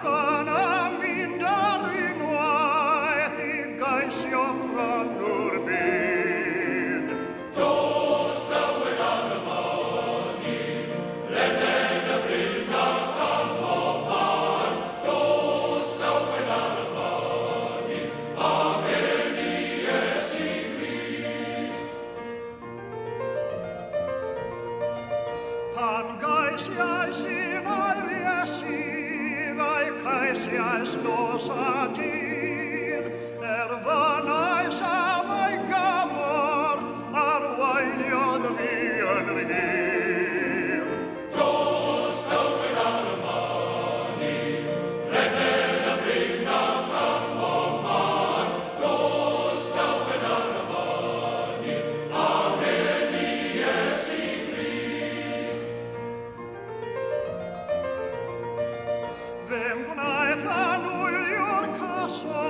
Kana mindarin waith I geisio prannwr byd. Dos dywed ar y mynydd, ledled y bryn ac am o ban. Dos dywed ar y mynydd, amen I Iesu Grist. Pan geisiais in ail Iesu, ddau caesiais nos a dydd, fanais am ei gamorth, arweiniodd fi yn rhydd. Dos dywed ar y mynydd, ledled y bryn ac am o ban. Dos dywed ar y mynydd, amen I Iesu Grist. Fe'n gwnaeth anwylio'r caso